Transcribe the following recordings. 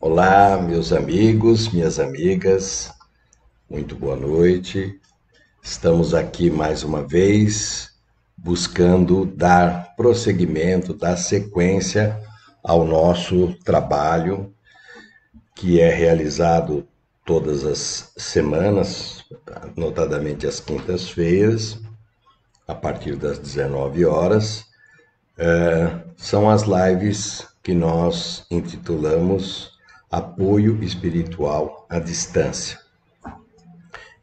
Olá, meus amigos, minhas amigas, muito boa noite. Estamos aqui mais uma vez buscando dar prosseguimento, dar sequência ao nosso trabalho que é realizado todas as semanas, notadamente às quintas-feiras, a partir das 19 horas. São as lives que nós intitulamos Apoio Espiritual à Distância.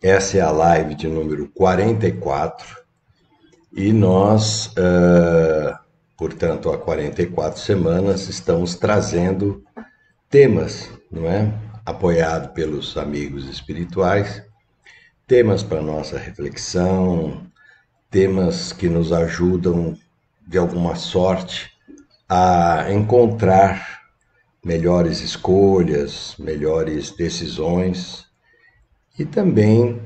Essa é a live de número 44 e nós, portanto, há 44 semanas estamos trazendo temas, não é? Apoiado pelos amigos espirituais, temas para nossa reflexão, temas que nos ajudam de alguma sorte a encontrar melhores escolhas, melhores decisões e também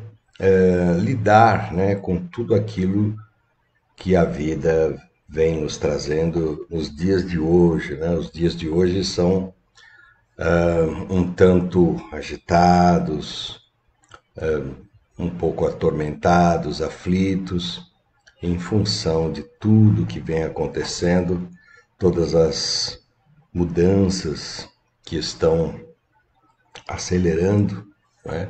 lidar, né, com tudo aquilo que a vida vem nos trazendo nos dias de hoje. Né? Os dias de hoje são um tanto agitados, um pouco atormentados, aflitos, em função de tudo que vem acontecendo, todas as mudanças que estão acelerando, né,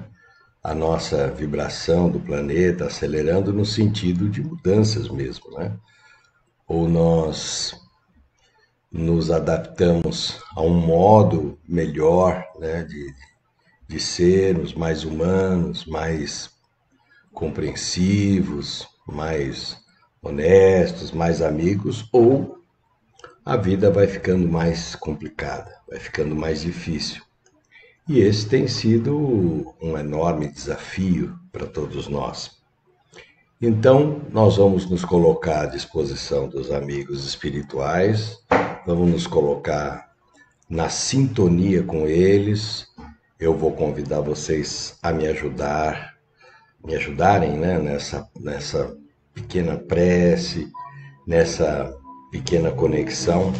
a nossa vibração do planeta, acelerando no sentido de mudanças mesmo, né? Ou nós nos adaptamos a um modo melhor, né, de sermos mais humanos, mais compreensivos, mais honestos, mais amigos, ou a vida vai ficando mais complicada, vai ficando mais difícil. E esse tem sido um enorme desafio para todos nós. Então, nós vamos nos colocar à disposição dos amigos espirituais, vamos nos colocar na sintonia com eles. Eu vou convidar vocês a me ajudarem, né, nessa pequena prece, nessa pequena conexão,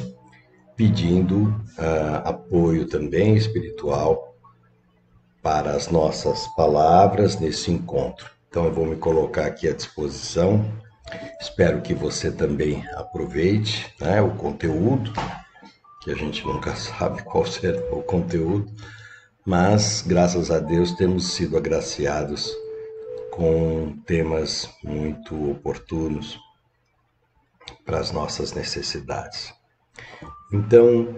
pedindo apoio também espiritual para as nossas palavras nesse encontro. Então eu vou me colocar aqui à disposição. Espero que você também aproveite, né, o conteúdo, que a gente nunca sabe qual será o conteúdo, mas graças a Deus temos sido agraciados com temas muito oportunos para as nossas necessidades. Então,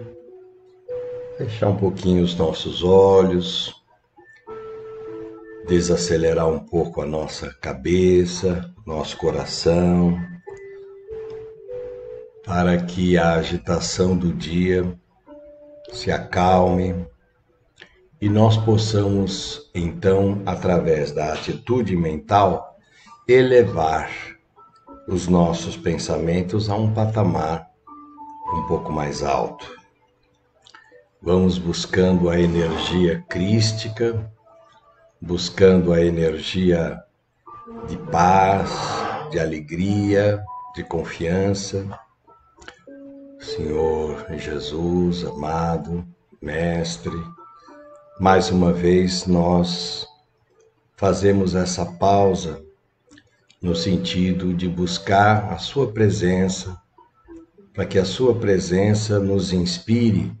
fechar um pouquinho os nossos olhos, desacelerar um pouco a nossa cabeça, nosso coração, para que a agitação do dia se acalme e nós possamos, então, através da atitude mental, elevar os nossos pensamentos a um patamar um pouco mais alto. Vamos buscando a energia crística, buscando a energia de paz, de alegria, de confiança. Senhor Jesus, amado, Mestre, mais uma vez nós fazemos essa pausa no sentido de buscar a Sua presença, para que a Sua presença nos inspire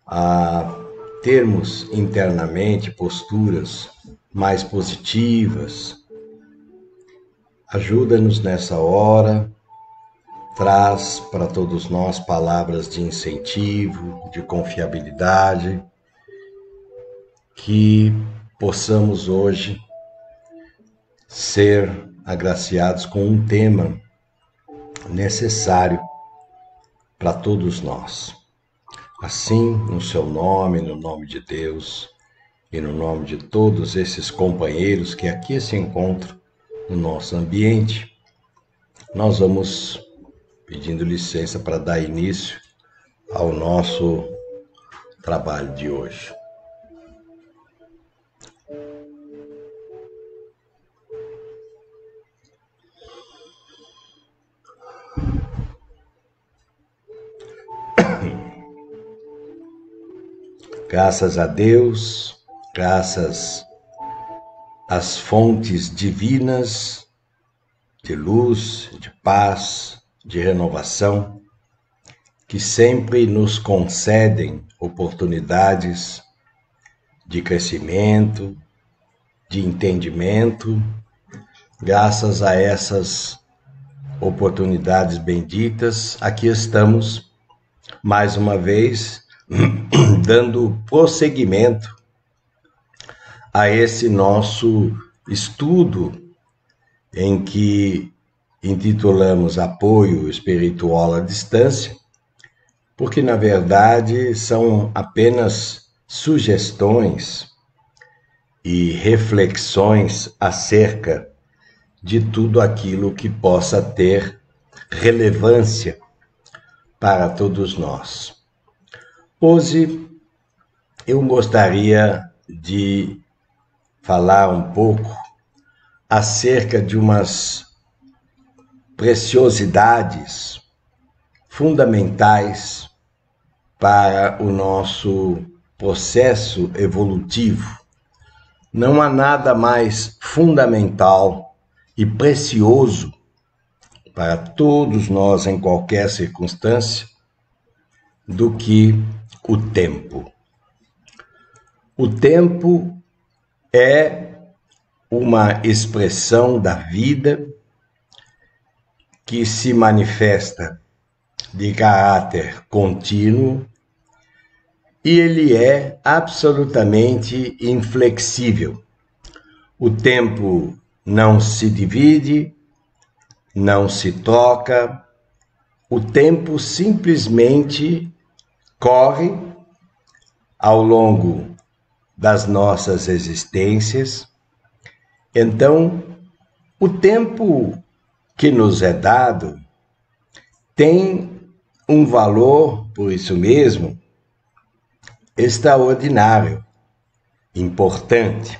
a termos internamente posturas mais positivas. Ajuda-nos nessa hora, traz para todos nós palavras de incentivo, de confiabilidade, que possamos hoje ser agraciados com um tema necessário para todos nós. Assim, no seu nome, no nome de Deus e no nome de todos esses companheiros que aqui se encontram no nosso ambiente, nós vamos pedindo licença para dar início ao nosso trabalho de hoje. Graças a Deus, graças às fontes divinas de luz, de paz, de renovação, que sempre nos concedem oportunidades de crescimento, de entendimento. Graças a essas oportunidades benditas, aqui estamos, mais uma vez, dando prosseguimento a esse nosso estudo em que intitulamos Apoio Espiritual à Distância, porque, na verdade, são apenas sugestões e reflexões acerca de tudo aquilo que possa ter relevância para todos nós. Hoje eu gostaria de falar um pouco acerca de umas preciosidades fundamentais para o nosso processo evolutivo. Não há nada mais fundamental e precioso para todos nós em qualquer circunstância do que o tempo. O tempo é uma expressão da vida que se manifesta de caráter contínuo e ele é absolutamente inflexível. O tempo não se divide, não se troca, o tempo simplesmente corre ao longo das nossas existências. Então, o tempo que nos é dado tem um valor, por isso mesmo, extraordinário, importante,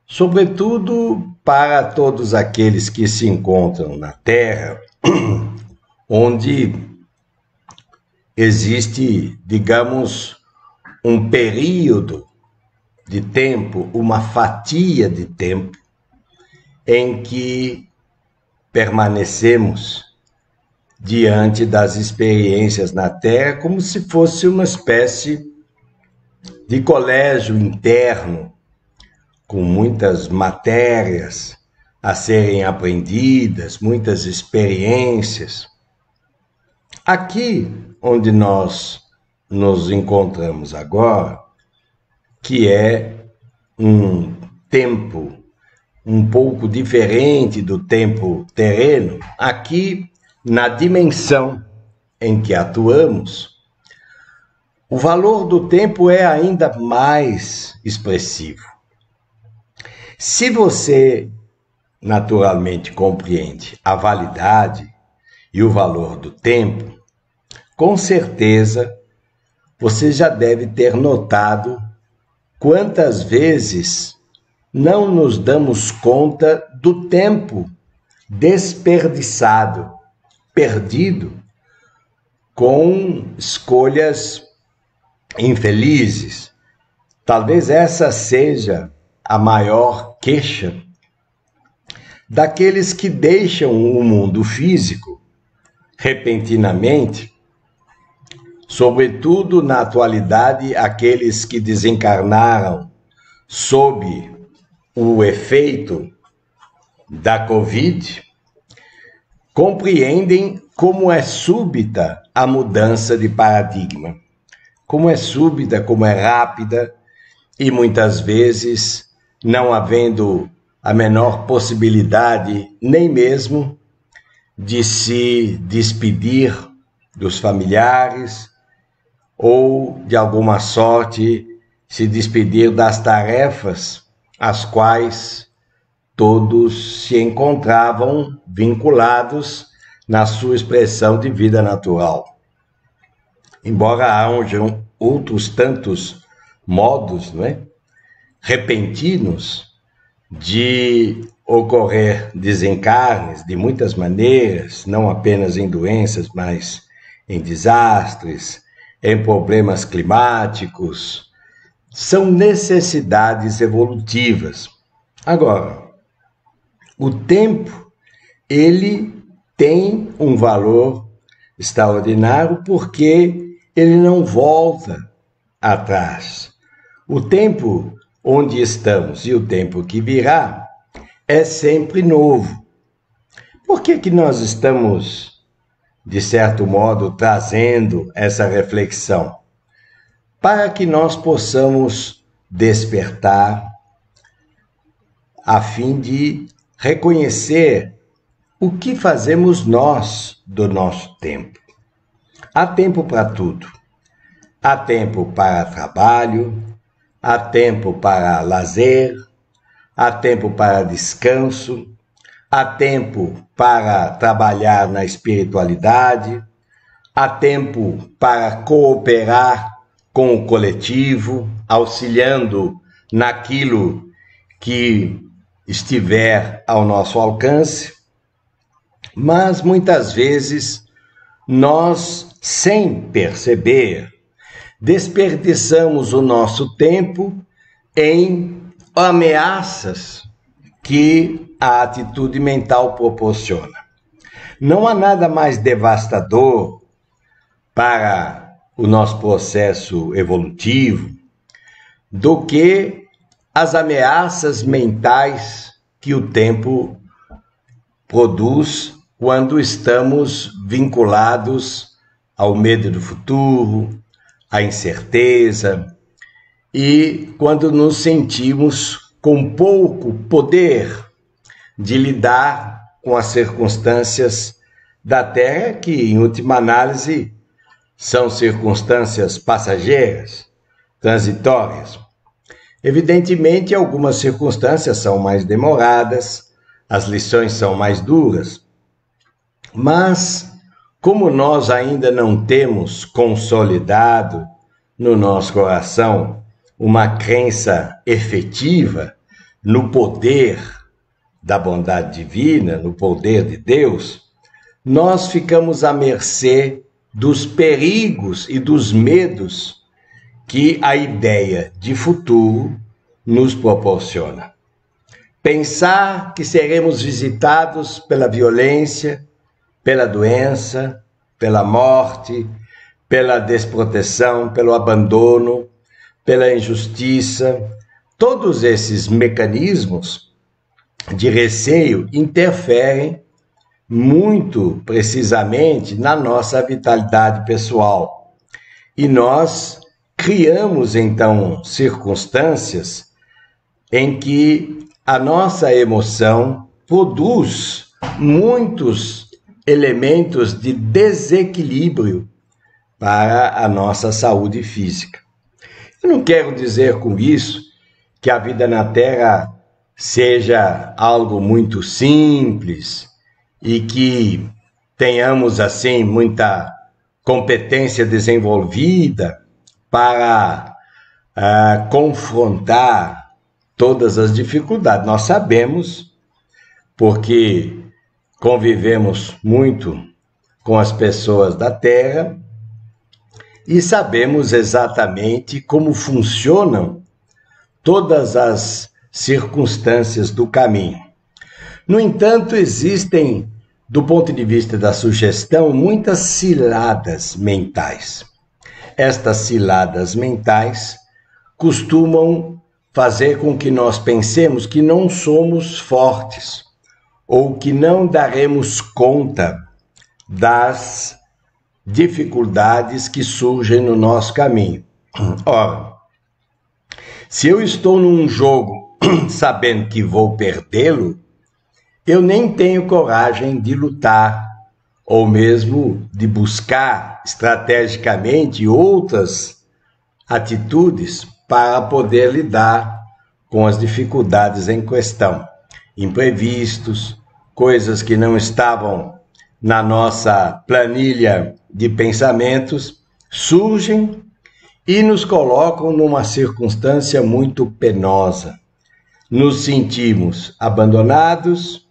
sobretudo para todos aqueles que se encontram na Terra, onde existe, digamos, um período de tempo, uma fatia de tempo em que permanecemos diante das experiências na Terra como se fosse uma espécie de colégio interno, com muitas matérias a serem aprendidas, muitas experiências. Aqui onde nós nos encontramos agora, que é um tempo um pouco diferente do tempo terreno, aqui na dimensão em que atuamos, o valor do tempo é ainda mais expressivo. Se você naturalmente compreende a validade e o valor do tempo, com certeza você já deve ter notado quantas vezes não nos damos conta do tempo desperdiçado, perdido, com escolhas infelizes. Talvez essa seja a maior queixa daqueles que deixam o mundo físico repentinamente, sobretudo na atualidade, aqueles que desencarnaram sob o efeito da Covid, compreendem como é súbita a mudança de paradigma, como é súbita, como é rápida, e muitas vezes não havendo a menor possibilidade nem mesmo de se despedir dos familiares ou, de alguma sorte, se despedir das tarefas às quais todos se encontravam vinculados na sua expressão de vida natural. Embora hajam outros tantos modos, repentinos de ocorrer desencarnes de muitas maneiras, não apenas em doenças, mas em desastres, em problemas climáticos, são necessidades evolutivas. Agora, o tempo, ele tem um valor extraordinário porque ele não volta atrás. O tempo onde estamos e o tempo que virá é sempre novo. Por que nós estamos, de certo modo, trazendo essa reflexão? Para que nós possamos despertar a fim de reconhecer o que fazemos nós do nosso tempo. Há tempo para tudo. Há tempo para trabalho, há tempo para lazer, há tempo para descanso, há tempo para trabalhar na espiritualidade, há tempo para cooperar com o coletivo, auxiliando naquilo que estiver ao nosso alcance. Mas muitas vezes nós, sem perceber, desperdiçamos o nosso tempo em ameaças que a atitude mental proporciona. Não há nada mais devastador para o nosso processo evolutivo do que as ameaças mentais que o tempo produz quando estamos vinculados ao medo do futuro, à incerteza, e quando nos sentimos com pouco poder de lidar com as circunstâncias da Terra, que, em última análise, são circunstâncias passageiras, transitórias. Evidentemente, algumas circunstâncias são mais demoradas, as lições são mais duras, mas como nós ainda não temos consolidado no nosso coração uma crença efetiva no poder da bondade divina, no poder de Deus, nós ficamos à mercê dos perigos e dos medos que a ideia de futuro nos proporciona. Pensar que seremos visitados pela violência, pela doença, pela morte, pela desproteção, pelo abandono, pela injustiça, todos esses mecanismos de receio interferem muito precisamente na nossa vitalidade pessoal. E nós criamos, então, circunstâncias em que a nossa emoção produz muitos elementos de desequilíbrio para a nossa saúde física. Eu não quero dizer com isso que a vida na Terra seja algo muito simples e que tenhamos, assim, muita competência desenvolvida para confrontar todas as dificuldades. Nós sabemos, porque convivemos muito com as pessoas da Terra e sabemos exatamente como funcionam todas as circunstâncias do caminho. No entanto, existem, do ponto de vista da sugestão, muitas ciladas mentais. Estas ciladas mentais costumam fazer com que nós pensemos que não somos fortes ou que não daremos conta das dificuldades que surgem no nosso caminho. Ora, se eu estou num jogo sabendo que vou perdê-lo, eu nem tenho coragem de lutar ou mesmo de buscar estrategicamente outras atitudes para poder lidar com as dificuldades em questão. Imprevistos, coisas que não estavam na nossa planilha de pensamentos, surgem e nos colocam numa circunstância muito penosa. Nos sentimos abandonados,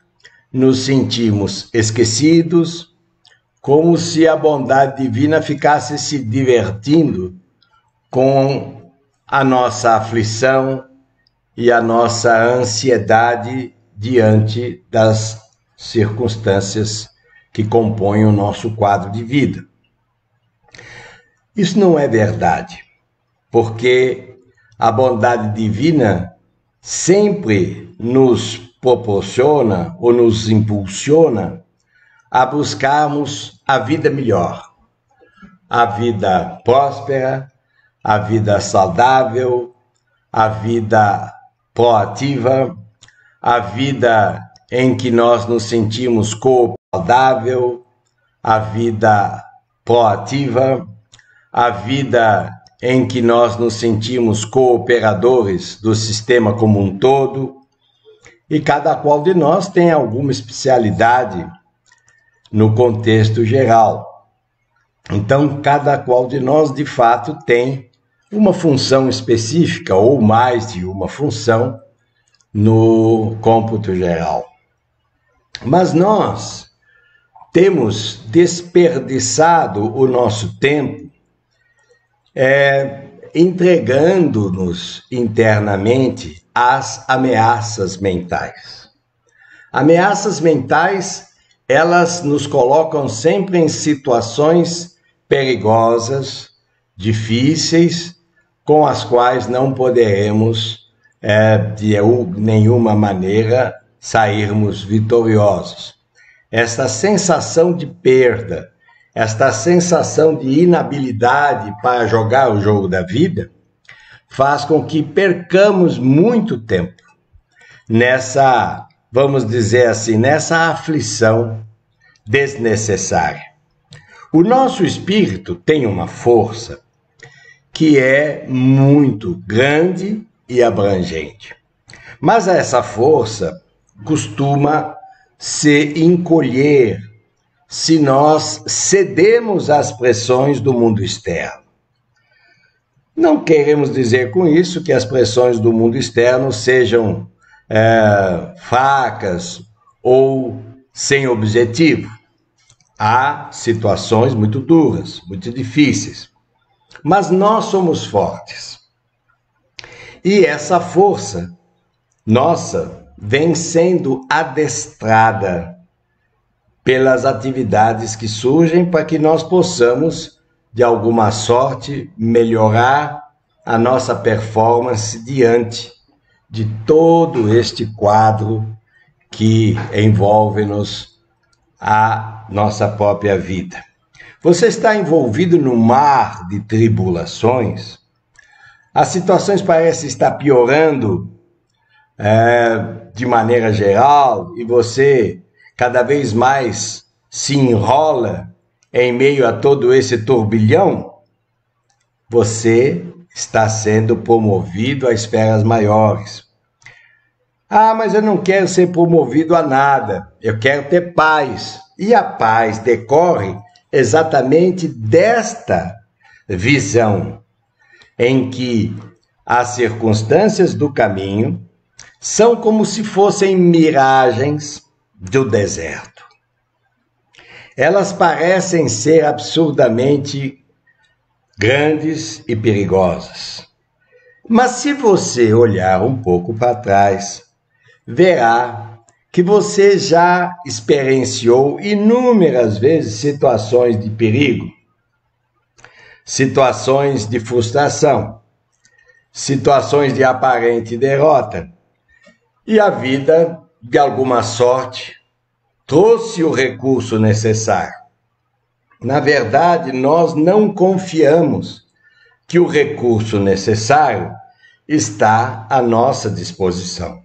nos sentimos esquecidos como se a bondade divina ficasse se divertindo com a nossa aflição e a nossa ansiedade diante das circunstâncias que compõem o nosso quadro de vida. Isso não é verdade, porque a bondade divina sempre nos proporciona ou nos impulsiona a buscarmos a vida melhor, a vida próspera, a vida saudável, a vida proativa, a vida em que nós nos sentimos saudável, a vida proativa, a vida em que nós nos sentimos cooperadores do sistema como um todo, e cada qual de nós tem alguma especialidade no contexto geral. Então, cada qual de nós, de fato, tem uma função específica ou mais de uma função no cômputo geral. Mas nós temos desperdiçado o nosso tempo entregando-nos internamente às ameaças mentais. Ameaças mentais, elas nos colocam sempre em situações perigosas, difíceis, com as quais não poderemos, de nenhuma maneira, sairmos vitoriosos. Esta sensação de perda, esta sensação de inabilidade para jogar o jogo da vida, faz com que percamos muito tempo nessa, vamos dizer assim, nessa aflição desnecessária. O nosso espírito tem uma força que é muito grande e abrangente. Mas essa força costuma se encolher se nós cedemos às pressões do mundo externo. Não queremos dizer com isso que as pressões do mundo externo sejam fracas ou sem objetivo. Há situações muito duras, muito difíceis, mas nós somos fortes. E essa força nossa vem sendo adestrada pelas atividades que surgem para que nós possamos, de alguma sorte, melhorar a nossa performance diante de todo este quadro que envolve-nos a nossa própria vida. Você está envolvido num mar de tribulações, as situações parecem estar piorando de maneira geral e você cada vez mais se enrola em meio a todo esse turbilhão, você está sendo promovido a esferas maiores. Ah, mas eu não quero ser promovido a nada, eu quero ter paz. E a paz decorre exatamente desta visão, em que as circunstâncias do caminho são como se fossem miragens do deserto. Elas parecem ser absurdamente grandes e perigosas. Mas se você olhar um pouco para trás, verá que você já experienciou inúmeras vezes situações de perigo, situações de frustração, situações de aparente derrota. E a vida, de alguma sorte, trouxe o recurso necessário. Na verdade, nós não confiamos que o recurso necessário está à nossa disposição.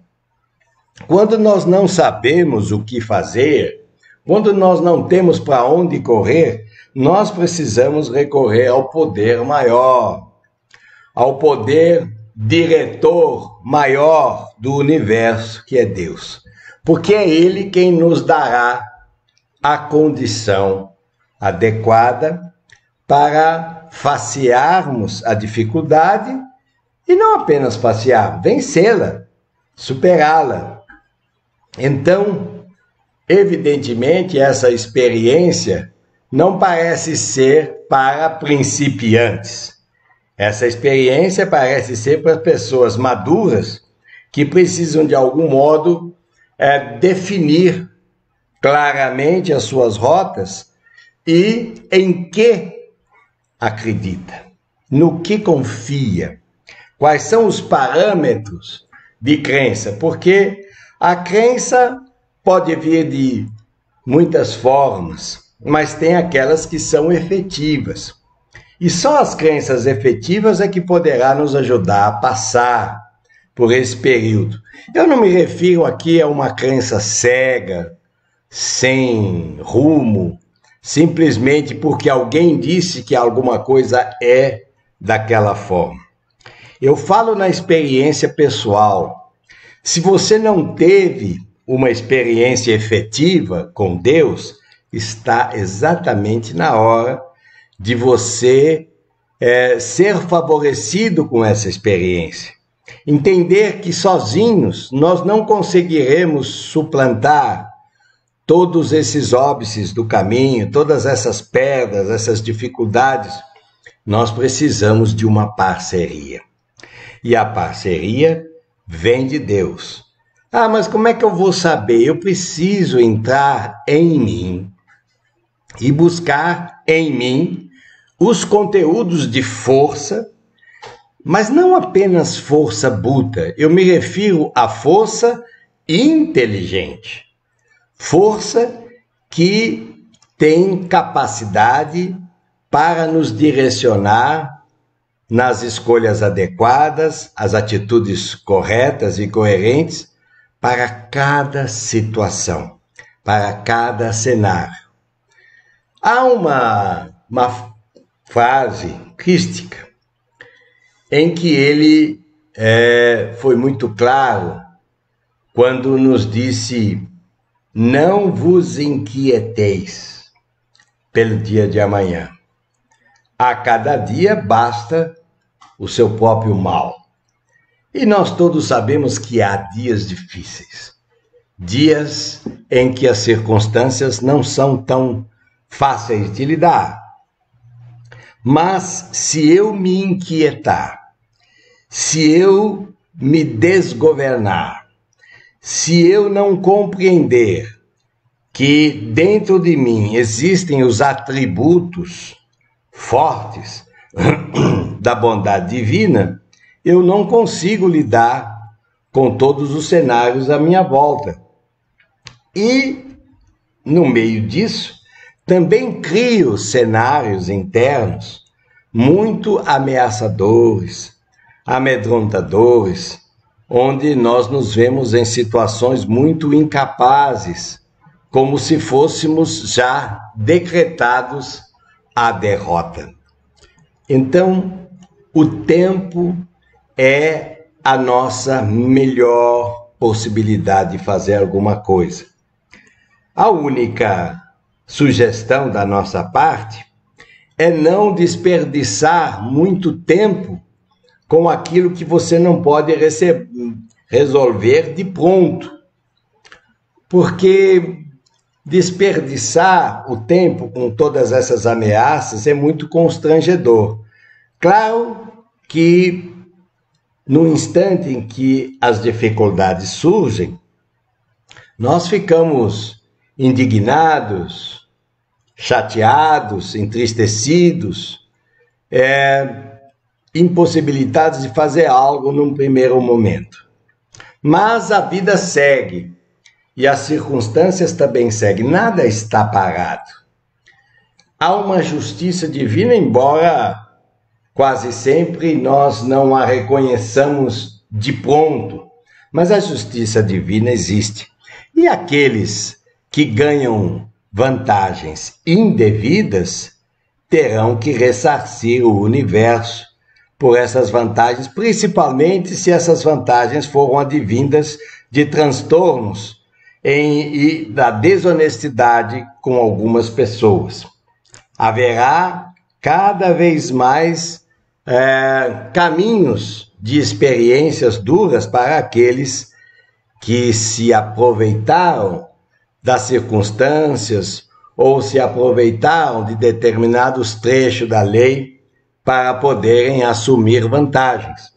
Quando nós não sabemos o que fazer, quando nós não temos para onde correr, nós precisamos recorrer ao poder maior, ao poder diretor maior do universo, que é Deus. Porque é Ele quem nos dará a condição adequada para facearmos a dificuldade e não apenas facear, vencê-la, superá-la. Então, evidentemente, essa experiência não parece ser para principiantes. Essa experiência parece ser para pessoas maduras que precisam, de algum modo, definir claramente as suas rotas e em que acredita, no que confia, quais são os parâmetros de crença, porque a crença pode vir de muitas formas, mas tem aquelas que são efetivas. E só as crenças efetivas é que poderá nos ajudar a passar por esse período. Eu não me refiro aqui a uma crença cega, sem rumo, simplesmente porque alguém disse que alguma coisa é daquela forma. Eu falo na experiência pessoal. Se você não teve uma experiência efetiva com Deus, está exatamente na hora de você ser favorecido com essa experiência. Entender que sozinhos nós não conseguiremos suplantar todos esses óbices do caminho, todas essas pedras, essas dificuldades. Nós precisamos de uma parceria. E a parceria vem de Deus. Ah, mas como é que eu vou saber? Eu preciso entrar em mim e buscar em mim os conteúdos de força, mas não apenas força bruta. Eu me refiro à força inteligente. Força que tem capacidade para nos direcionar nas escolhas adequadas, as atitudes corretas e coerentes para cada situação, para cada cenário. Há uma frase crística em que ele foi muito claro quando nos disse: não vos inquieteis pelo dia de amanhã. A cada dia basta o seu próprio mal. E nós todos sabemos que há dias difíceis, dias em que as circunstâncias não são tão fáceis de lidar. Mas se eu me inquietar, se eu me desgovernar, se eu não compreender que dentro de mim existem os atributos fortes da bondade divina, eu não consigo lidar com todos os cenários à minha volta. E, no meio disso, também crio cenários internos muito ameaçadores, amedrontadores, onde nós nos vemos em situações muito incapazes, como se fôssemos já decretados à derrota. Então, o tempo é a nossa melhor possibilidade de fazer alguma coisa. A única sugestão da nossa parte é não desperdiçar muito tempo com aquilo que você não pode resolver de pronto. Porque desperdiçar o tempo com todas essas ameaças é muito constrangedor. Claro que no instante em que as dificuldades surgem, nós ficamos indignados, chateados, entristecidos, impossibilitados de fazer algo num primeiro momento. Mas a vida segue e as circunstâncias também seguem, nada está parado. Há uma justiça divina, embora quase sempre nós não a reconheçamos de pronto, mas a justiça divina existe. E aqueles que ganham vantagens indevidas terão que ressarcir o universo por essas vantagens, principalmente se essas vantagens foram advindas de transtornos e da desonestidade com algumas pessoas. Haverá cada vez mais caminhos de experiências duras para aqueles que se aproveitaram das circunstâncias ou se aproveitaram de determinados trechos da lei para poderem assumir vantagens.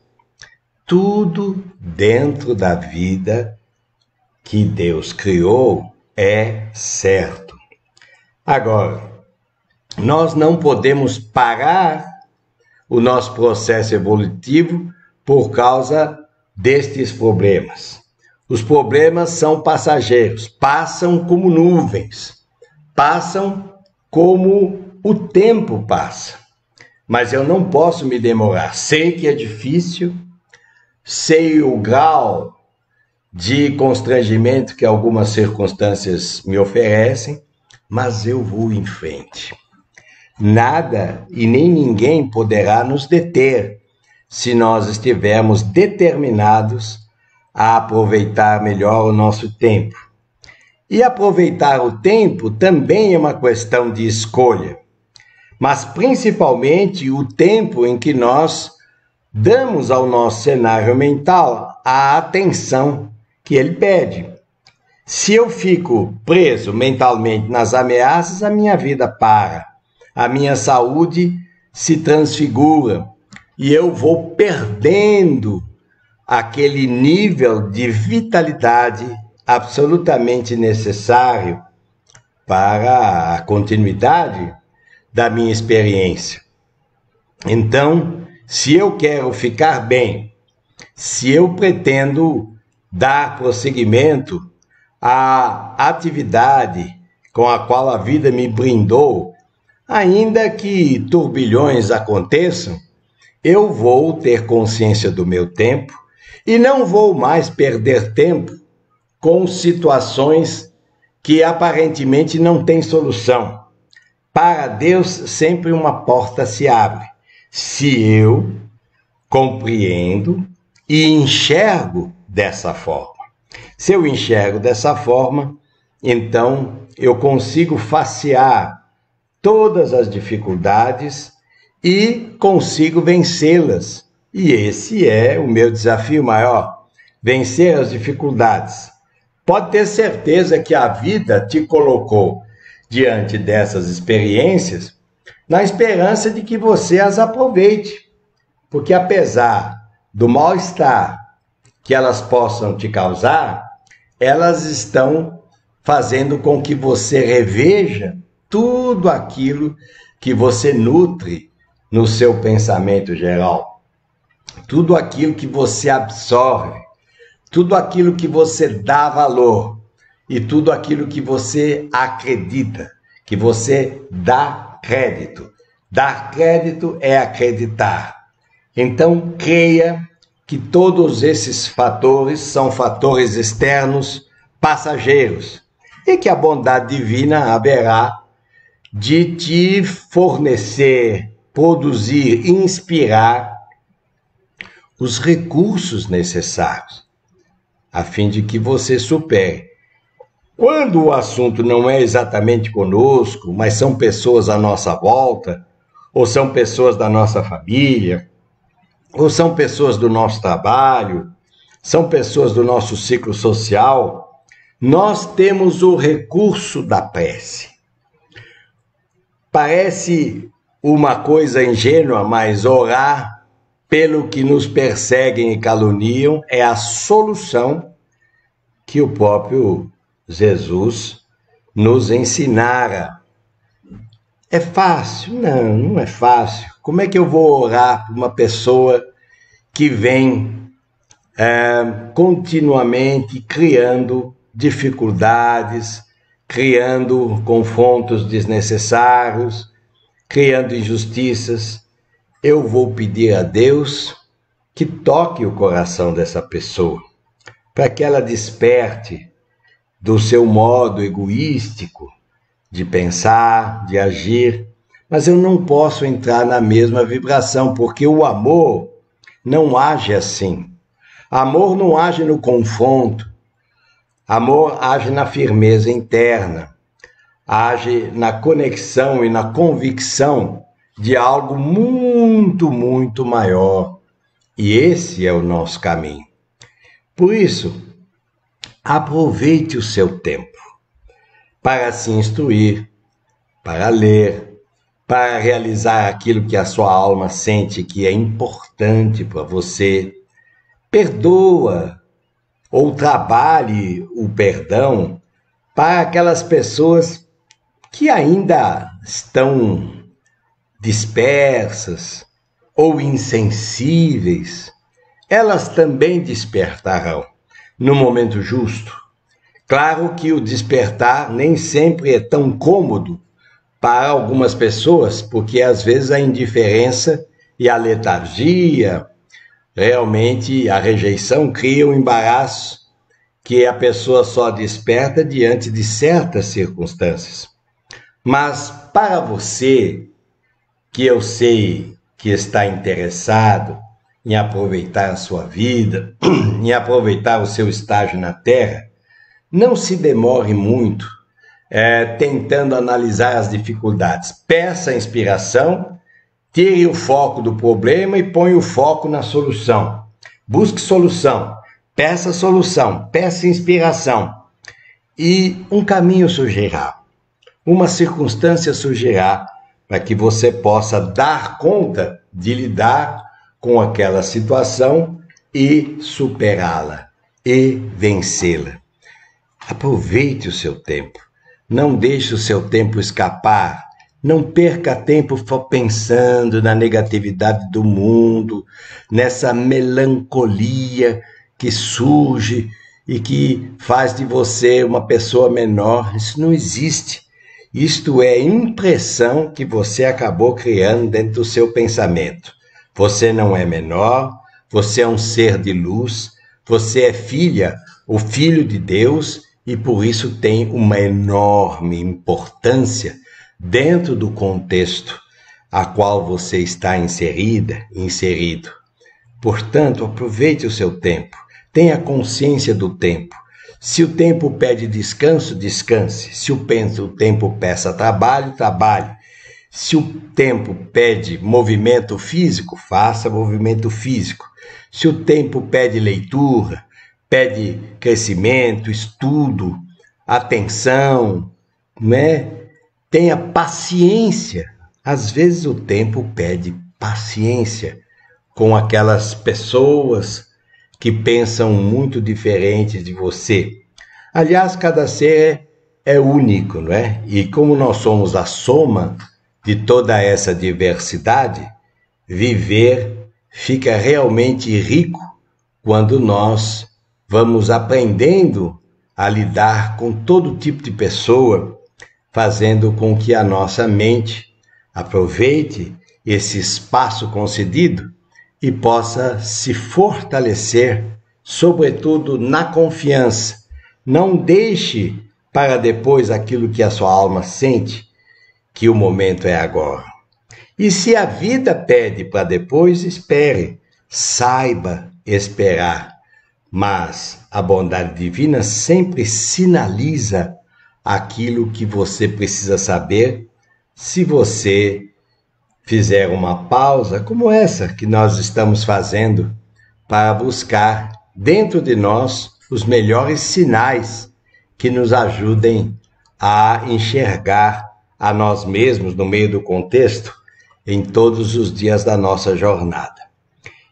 Tudo dentro da vida que Deus criou é certo. Agora, nós não podemos parar o nosso processo evolutivo por causa destes problemas. Os problemas são passageiros, passam como nuvens, passam como o tempo passa. Mas eu não posso me demorar. Sei que é difícil, sei o grau de constrangimento que algumas circunstâncias me oferecem, mas eu vou em frente. Nada e nem ninguém poderá nos deter se nós estivermos determinados a aproveitar melhor o nosso tempo. E aproveitar o tempo também é uma questão de escolha, mas principalmente o tempo em que nós damos ao nosso cenário mental a atenção que ele pede. Se eu fico preso mentalmente nas ameaças, a minha vida para, a minha saúde se transfigura e eu vou perdendo aquele nível de vitalidade absolutamente necessário para a continuidade da minha experiência. Então, se eu quero ficar bem, se eu pretendo dar prosseguimento à atividade com a qual a vida me brindou, ainda que turbilhões aconteçam, eu vou ter consciência do meu tempo e não vou mais perder tempo com situações que aparentemente não têm solução. Para Deus, sempre uma porta se abre, se eu compreendo e enxergo dessa forma. Se eu enxergo dessa forma, então eu consigo facear todas as dificuldades e consigo vencê-las. E esse é o meu desafio maior, vencer as dificuldades. Pode ter certeza que a vida te colocou diante dessas experiências na esperança de que você as aproveite, porque apesar do mal-estar que elas possam te causar, elas estão fazendo com que você reveja tudo aquilo que você nutre no seu pensamento geral, tudo aquilo que você absorve, tudo aquilo que você dá valor e tudo aquilo que você acredita, que você dá crédito. Dar crédito é acreditar. Então, creia que todos esses fatores são fatores externos passageiros e que a bondade divina haverá de te fornecer, produzir, inspirar os recursos necessários a fim de que você supere. Quando o assunto não é exatamente conosco, mas são pessoas à nossa volta, ou são pessoas da nossa família, ou são pessoas do nosso trabalho, são pessoas do nosso ciclo social, nós temos o recurso da prece. Parece uma coisa ingênua, mas orar pelo que nos perseguem e caluniam é a solução que o próprio Jesus nos ensinara. É fácil? Não, não é fácil. Como é que eu vou orar por uma pessoa que vem continuamente criando dificuldades, criando confrontos desnecessários, criando injustiças? Eu vou pedir a Deus que toque o coração dessa pessoa, para que ela desperte do seu modo egoístico de pensar, de agir, mas eu não posso entrar na mesma vibração, porque o amor não age assim. Amor não age no confronto, amor age na firmeza interna, age na conexão e na convicção de algo muito, muito maior. E esse é o nosso caminho. Por isso, aproveite o seu tempo para se instruir, para ler, para realizar aquilo que a sua alma sente que é importante para você. Perdoa ou trabalhe o perdão para aquelas pessoas que ainda estão dispersas ou insensíveis. Elas também despertarão no momento justo. Claro que o despertar nem sempre é tão cômodo para algumas pessoas, porque às vezes a indiferença e a letargia, realmente a rejeição cria um embaraço que a pessoa só desperta diante de certas circunstâncias. Mas para você, que eu sei que está interessado em aproveitar a sua vida, em aproveitar o seu estágio na Terra, não se demore muito tentando analisar as dificuldades. Peça inspiração, tire o foco do problema e ponha o foco na solução. Busque solução, peça inspiração. E um caminho surgirá, uma circunstância surgirá para que você possa dar conta de lidar com aquela situação e superá-la e vencê-la. Aproveite o seu tempo, não deixe o seu tempo escapar, não perca tempo pensando na negatividade do mundo, nessa melancolia que surge e que faz de você uma pessoa menor. Isso não existe. Isto é impressão que você acabou criando dentro do seu pensamento. Você não é menor, você é um ser de luz, você é filha ou filho de Deus e por isso tem uma enorme importância dentro do contexto a qual você está inserido. Portanto, aproveite o seu tempo, tenha consciência do tempo. Se o tempo pede descanso, descanse. Se o tempo peça trabalho, trabalhe. Se o tempo pede movimento físico, faça movimento físico. Se o tempo pede leitura, pede crescimento, estudo, atenção, né? Tenha paciência. Às vezes o tempo pede paciência com aquelas pessoas que pensam muito diferente de você. Aliás, cada ser é único, não é? E como nós somos a soma de toda essa diversidade, viver fica realmente rico quando nós vamos aprendendo a lidar com todo tipo de pessoa, fazendo com que a nossa mente aproveite esse espaço concedido e possa se fortalecer, sobretudo na confiança. Não deixe para depois aquilo que a sua alma sente, que o momento é agora. E se a vida pede para depois, espere, saiba esperar. Mas a bondade divina sempre sinaliza aquilo que você precisa saber se você fizer uma pausa como essa que nós estamos fazendo para buscar dentro de nós os melhores sinais que nos ajudem a enxergar a nós mesmos no meio do contexto em todos os dias da nossa jornada.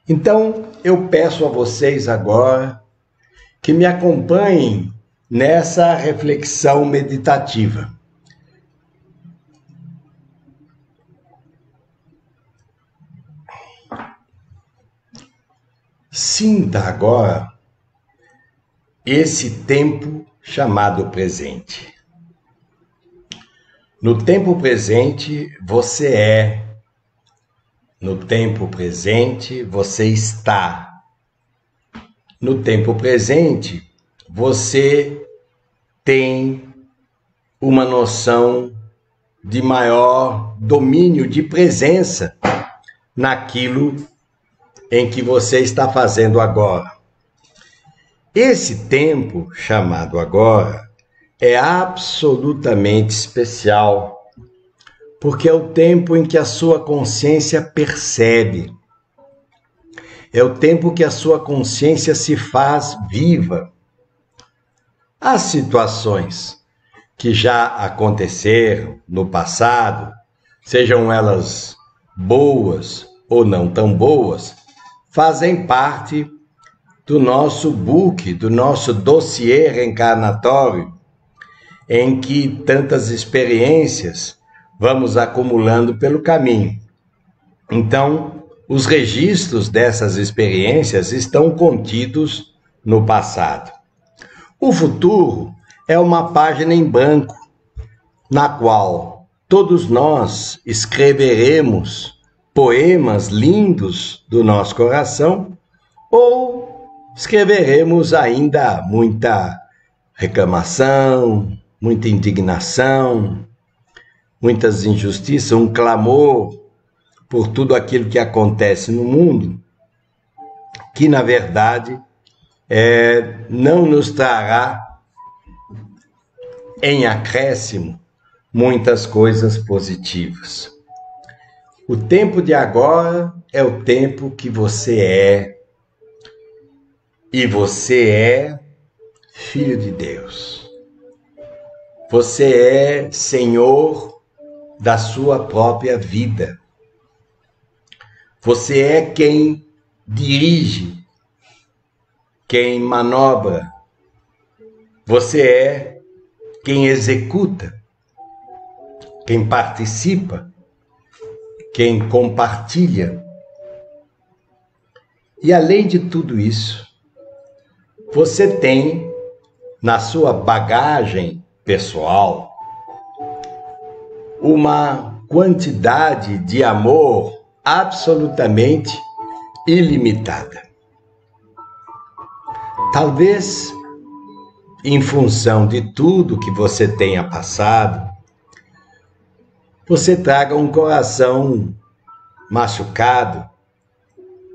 Então, eu peço a vocês agora que me acompanhem nessa reflexão meditativa. Sinta agora esse tempo chamado presente. No tempo presente, você é. No tempo presente, você está. No tempo presente, você tem uma noção de maior domínio, de presença naquilo em que você está fazendo agora. Esse tempo chamado agora é absolutamente especial, porque é o tempo em que a sua consciência percebe. É o tempo que a sua consciência se faz viva. Há situações que já aconteceram no passado, sejam elas boas ou não tão boas, fazem parte do nosso book, do nosso dossiê reencarnatório, em que tantas experiências vamos acumulando pelo caminho. Então, os registros dessas experiências estão contidos no passado. O futuro é uma página em branco, na qual todos nós escreveremos poemas lindos do nosso coração ou escreveremos ainda muita reclamação, muita indignação, muitas injustiças, um clamor por tudo aquilo que acontece no mundo, que na verdade não nos trará em acréscimo muitas coisas positivas. O tempo de agora é o tempo que você é, e você é filho de Deus. Você é senhor da sua própria vida. Você é quem dirige, quem manobra. Você é quem executa, quem participa, quem compartilha. E além de tudo isso, você tem na sua bagagem pessoal uma quantidade de amor absolutamente ilimitada. Talvez em função de tudo que você tenha passado, você traga um coração machucado,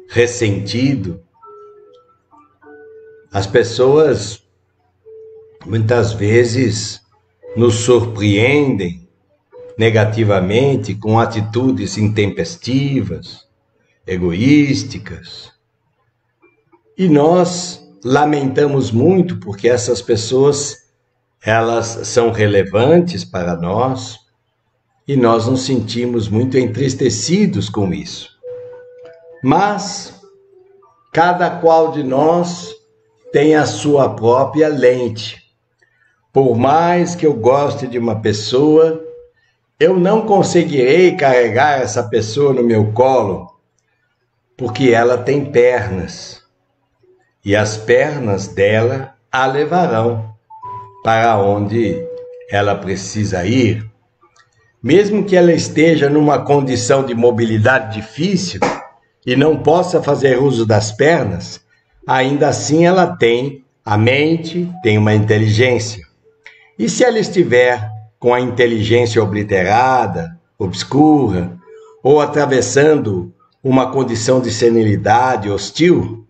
ressentido. As pessoas muitas vezes nos surpreendem negativamente com atitudes intempestivas, egoísticas. E nós lamentamos muito porque essas pessoas, elas são relevantes para nós e nós nos sentimos muito entristecidos com isso. Mas cada qual de nós tem a sua própria lente. Por mais que eu goste de uma pessoa, eu não conseguirei carregar essa pessoa no meu colo, porque ela tem pernas, e as pernas dela a levarão para onde ela precisa ir. Mesmo que ela esteja numa condição de mobilidade difícil e não possa fazer uso das pernas, ainda assim ela tem a mente, tem uma inteligência. E se ela estiver com a inteligência obliterada, obscura, ou atravessando uma condição de senilidade hostil,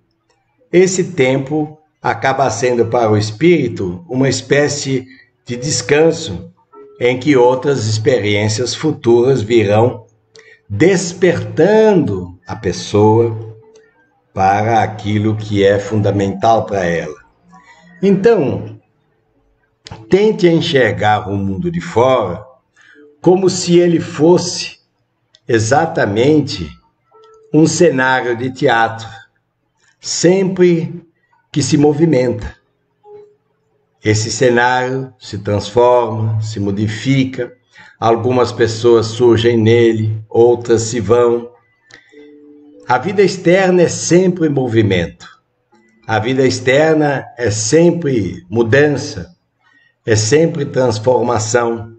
esse tempo acaba sendo para o espírito uma espécie de descanso em que outras experiências futuras virão despertando a pessoa para aquilo que é fundamental para ela. Então, tente enxergar o mundo de fora como se ele fosse exatamente um cenário de teatro, sempre que se movimenta. Esse cenário se transforma, se modifica, algumas pessoas surgem nele, outras se vão. A vida externa é sempre movimento. A vida externa é sempre mudança, é sempre transformação.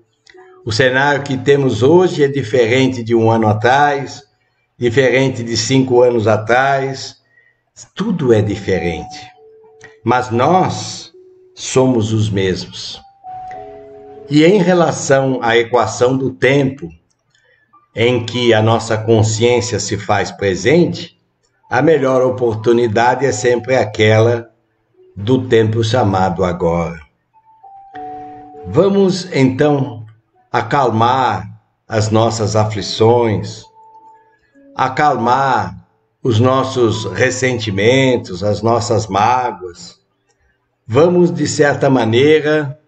O cenário que temos hoje é diferente de um ano atrás, diferente de 5 anos atrás. Tudo é diferente. Mas nós somos os mesmos. E em relação à equação do tempo, em que a nossa consciência se faz presente, a melhor oportunidade é sempre aquela do tempo chamado agora. Vamos, então, acalmar as nossas aflições, acalmar os nossos ressentimentos, as nossas mágoas. Vamos, de certa maneira,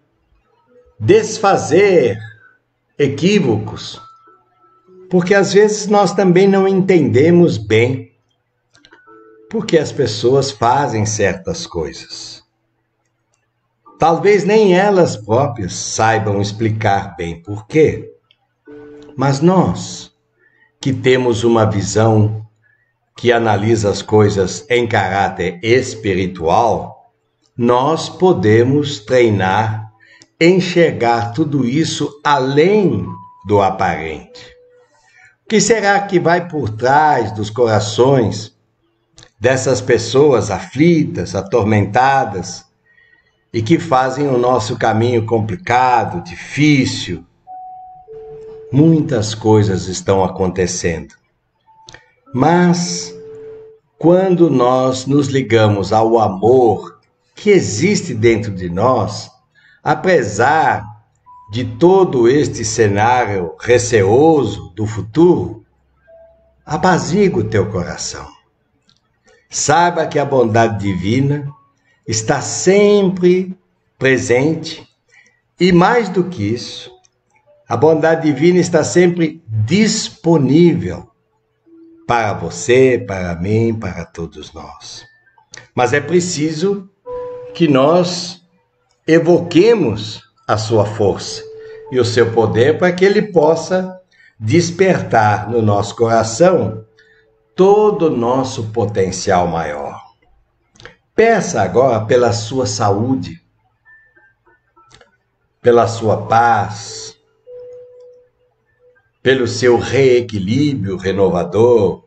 desfazer equívocos, porque às vezes nós também não entendemos bem porque as pessoas fazem certas coisas. Talvez nem elas próprias saibam explicar bem por quê, mas nós, que temos uma visão que analisa as coisas em caráter espiritual, nós podemos treinar, enxergar tudo isso além do aparente. O que será que vai por trás dos corações dessas pessoas aflitas, atormentadas e que fazem o nosso caminho complicado, difícil? Muitas coisas estão acontecendo. Mas quando nós nos ligamos ao amor que existe dentro de nós, apesar de todo este cenário receoso do futuro, apazigua o teu coração. Saiba que a bondade divina está sempre presente e, mais do que isso, a bondade divina está sempre disponível para você, para mim, para todos nós. Mas é preciso que nós evoquemos a sua força e o seu poder para que ele possa despertar no nosso coração todo o nosso potencial maior. Peça agora pela sua saúde, pela sua paz, pelo seu reequilíbrio renovador.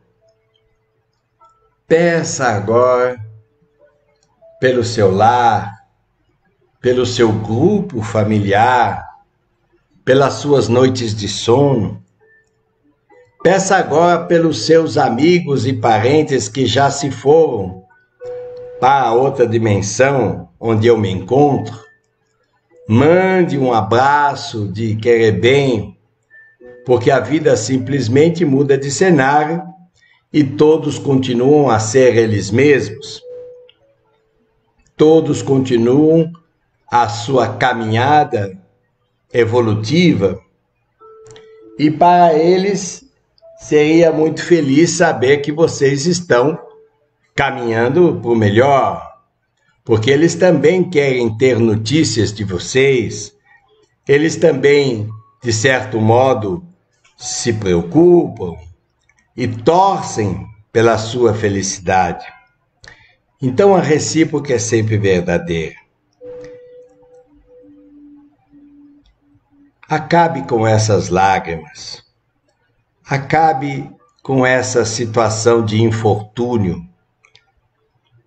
Peça agora pelo seu lar, pelo seu grupo familiar, pelas suas noites de sono. Peça agora pelos seus amigos e parentes que já se foram para a outra dimensão onde eu me encontro. Mande um abraço de querer bem, porque a vida simplesmente muda de cenário e todos continuam a ser eles mesmos. Todos continuam a sua caminhada evolutiva e para eles seria muito feliz saber que vocês estão caminhando para o melhor, porque eles também querem ter notícias de vocês, eles também, de certo modo, se preocupam e torcem pela sua felicidade. Então a recíproca é sempre verdadeira. Acabe com essas lágrimas, acabe com essa situação de infortúnio.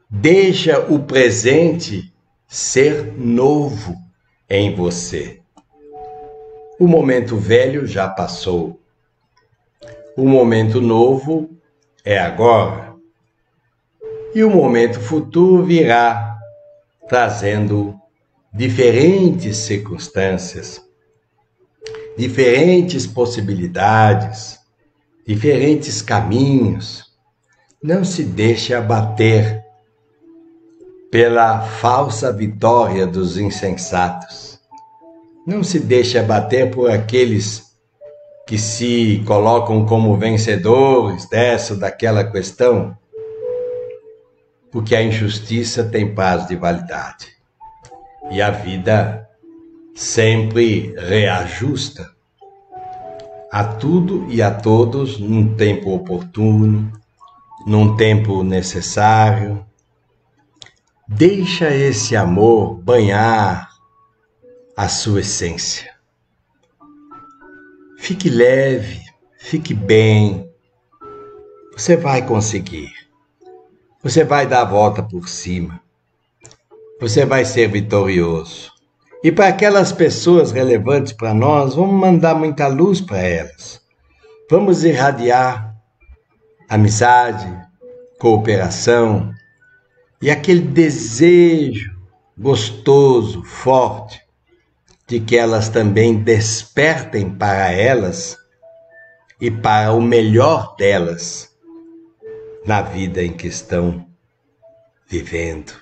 Deixa o presente ser novo em você. O momento velho já passou. O momento novo é agora. E o momento futuro virá, trazendo diferentes circunstâncias, diferentes possibilidades, diferentes caminhos. Não se deixe abater pela falsa vitória dos insensatos. Não se deixe abater por aqueles que se colocam como vencedores dessa ou daquela questão, porque a injustiça tem prazo de validade e a vida sempre reajusta a tudo e a todos num tempo oportuno, num tempo necessário. Deixa esse amor banhar a sua essência. Fique leve, fique bem. Você vai conseguir. Você vai dar a volta por cima. Você vai ser vitorioso. E para aquelas pessoas relevantes para nós, vamos mandar muita luz para elas. Vamos irradiar amizade, cooperação e aquele desejo gostoso, forte, de que elas também despertem para elas e para o melhor delas na vida em que estão vivendo.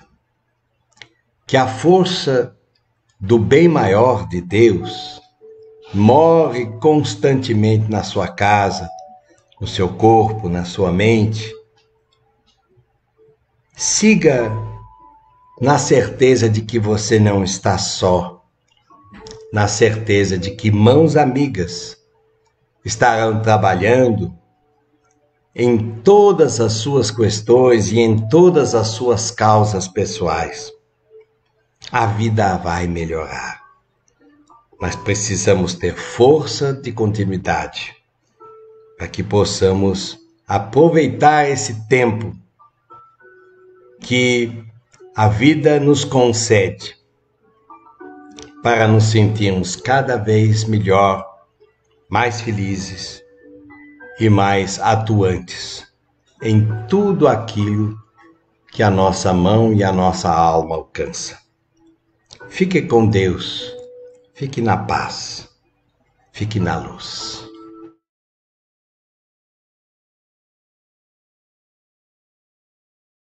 Que a força do bem maior de Deus morre constantemente na sua casa, no seu corpo, na sua mente, siga na certeza de que você não está só, na certeza de que mãos amigas estarão trabalhando em todas as suas questões e em todas as suas causas pessoais. A vida vai melhorar, mas precisamos ter força de continuidade para que possamos aproveitar esse tempo que a vida nos concede para nos sentirmos cada vez melhor, mais felizes e mais atuantes em tudo aquilo que a nossa mão e a nossa alma alcança. Fique com Deus, fique na paz, fique na luz.